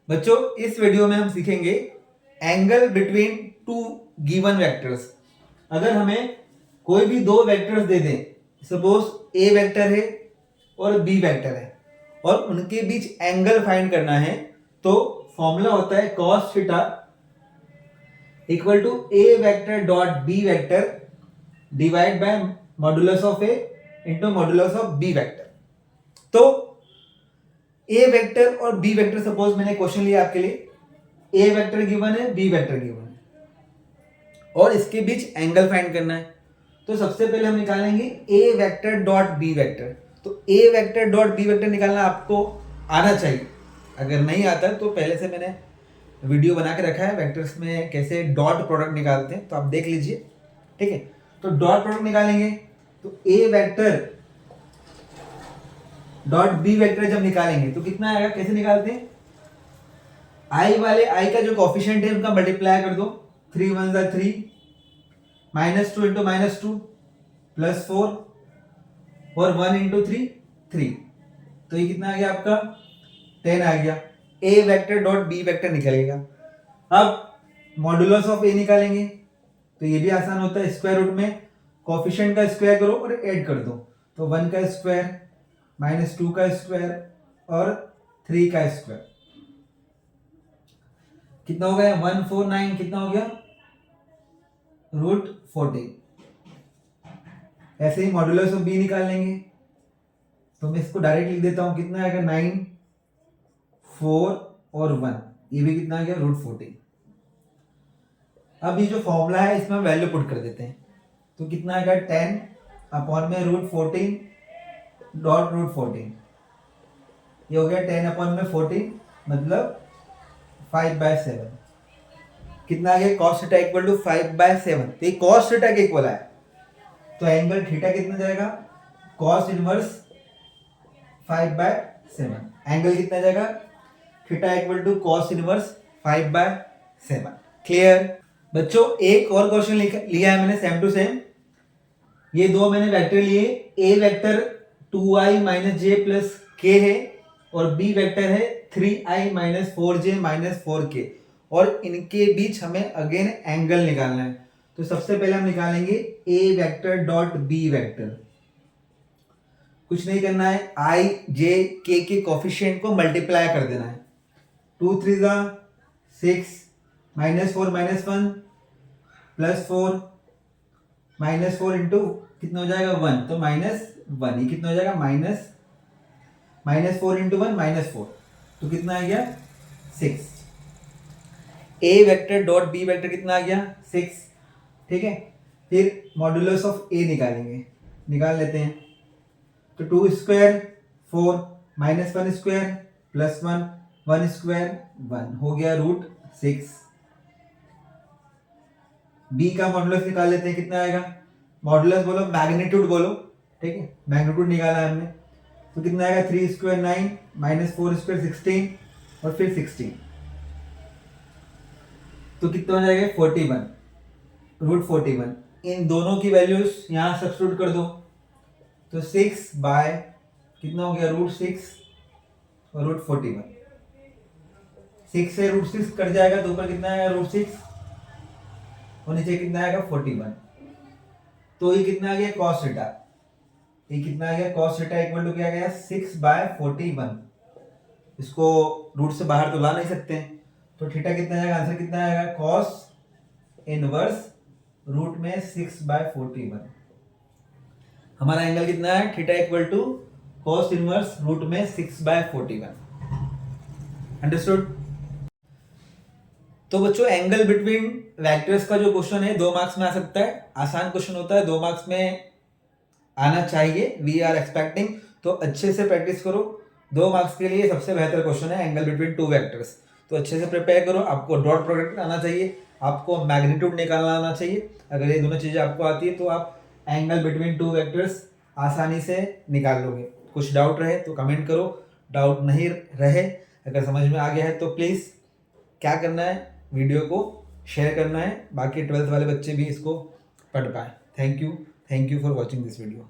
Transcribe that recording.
बच्चों इस वीडियो में हम सीखेंगे angle between two given vectors. अगर हमें कोई भी दो वेक्टर्स दे दें, सपोज ए वेक्टर है और बी वेक्टर है और उनके बीच एंगल फाइंड करना है, तो फॉर्मूला होता है cos theta equal to A vector dot B vector divide by modulus of A into modulus of B vector. तो ए वेक्टर और बी वेक्टर, सपोज मैंने क्वेश्चन लिया आपके लिए, ए वेक्टर गिवन है, बी वेक्टर गिवन है और इसके बीच एंगल फाइंड करना है। तो सबसे पहले हम निकालेंगे ए वेक्टर डॉट बी वेक्टर। तो A vector dot B vector निकालना आपको आना चाहिए। अगर नहीं आता तो पहले से मैंने वीडियो बना के रखा है वेक्टर्स में कैसे डॉट प्रोडक्ट निकालते हैं, तो आप देख लीजिए। ठीक है, तो डॉट प्रोडक्ट निकालेंगे तो A vector dot B vector जब निकालेंगे तो कितना आएगा, कैसे निकालते हैं, आई वाले आई का जो कोफिशिएंट है उनका मल्टीप्लाई कर दो, 3 1 जा 3, -2 इंटू -2 +4 और 1 इंटू 3 3। तो ये कितना आ गया आपका 10 आ गया। ए वेक्टर डॉट बी वेक्टर निकलेगा। अब मॉडुलस ऑफ ए निकालेंगे तो ये भी आसान होता है, स्क्वायर रूट में कोफिशिएंट का स्क्वायर करो और ऐड कर दो। तो 1 का स्क्वायर -2 का स्क्वायर और 3 का स्क्वायर कितना हो गया 149, कितना हो गया √14। ऐसे ही मॉडुलस ऑफ बी निकाल लेंगे तो मैं इसको डायरेक्ट लिख देता हूं, कितना आएगा 9 4 और 1, ये भी कितना आ गया √14। अब ये जो फॉर्मूला है इसमें हम वैल्यू पुट कर देते हैं तो कितना आएगा 10 अपॉन में √14 डॉट √14। ये हो गया 10 अपॉन में 14 मतलब 5/7। कितना आ गया cos थीटा इक्वल टू 5/7। तो ये cos थीटा के इक्वल है तो एंगल थीटा कितना जाएगा cos इनवर्स 5/7। एंगल कितना जाएगा theta equal to cos inverse 5/7। Clear बच्चों, एक और क्वेश्चन लिया है मैंने सेम टू सेम। ये दो मैंने वेक्टर लिए, A vector 2i - j + k है और बी वेक्टर है 3i - 4j - 4k और इनके बीच हमें अगेन एंगल निकालना है। तो सबसे पहले हम निकालेंगे ए वेक्टर डॉट बी वेक्टर। कुछ नहीं करना है, i j k के कोफिशिएंट को मल्टीप्लाई कर देना है। 2 3 जा 6 -4 -1 +4 -4 इंटू कितना हो जाएगा 1, तो -1, ये कितना हो जाएगा -4 इंटू 1 -4, तो कितना आ गया 6। ए वेक्टर डॉट बी वेक्टर कितना आ गया 6। ठीक है, फिर मॉडुलस ऑफ ए निकालेंगे, निकाल लेते हैं। तो 2 स्क्वायर 4 -1 स्क्वायर +1 1 स्क्वायर 1 हो गया √6। बी का मॉडुलस निकाल लेते हैं, कितना आएगा, मॉडुलस बोलो मैग्नीट्यूड बोलो। ठीक है, मैग्नीट्यूड निकाला है हमने तो कितना आएगा 3 स्क्वायर 9 -4 स्क्वायर 16 और फिर 16, तो कितना हो जाएगा 41 √41। इन दोनों की वैल्यूज यहां सब्स्टिट्यूट कर दो तो 6 बाय कितना हो गया √6 और √41। 6 से √6 कट जाएगा तो ऊपर कितना आएगा √6 और नीचे कितना आएगा 41। तो ये कितना आ गया cos थीटा, ये कितना आ गया cos थीटा इक्वल टू क्या गया 6/41। इसको रूट से बाहर तो ला नहीं सकते हैं तो थीटा कितना आएगा, आंसर कितना आएगा cos इनवर्स रूट में 6/41। हमारा एंगल कितना है theta equal to cos inverse root में 6/41। अंडरस्टूड। तो बच्चों एंगल बिटवीन वेक्टर्स का जो क्वेश्चन है 2 मार्क्स में आ सकता है, आसान क्वेश्चन होता है, 2 मार्क्स में आना चाहिए, वी आर एक्सपेक्टिंग। तो अच्छे से प्रैक्टिस करो, 2 मार्क्स के लिए सबसे बेहतर क्वेश्चन है एंगल बिटवीन टू वेक्टर्स। तो अच्छे से प्रिपेयर करो, आपको डॉट प्रोडक्ट आना चाहिए, आपको मैग्नीट्यूड निकालना आना चाहिए। अगर ये दोनों चीज़ें आपको आती है तो आप एंगल बिटवीन टू वेक्टर्स आसानी से निकाल लोगे। कुछ डाउट रहे तो कमेंट करो, डाउट नहीं रहे, अगर समझ में आ गया है तो प्लीज़ क्या करना है, वीडियो को शेयर करना है, बाकी 12th वाले बच्चे भी इसको पढ़ पाए। Thank you for watching this video.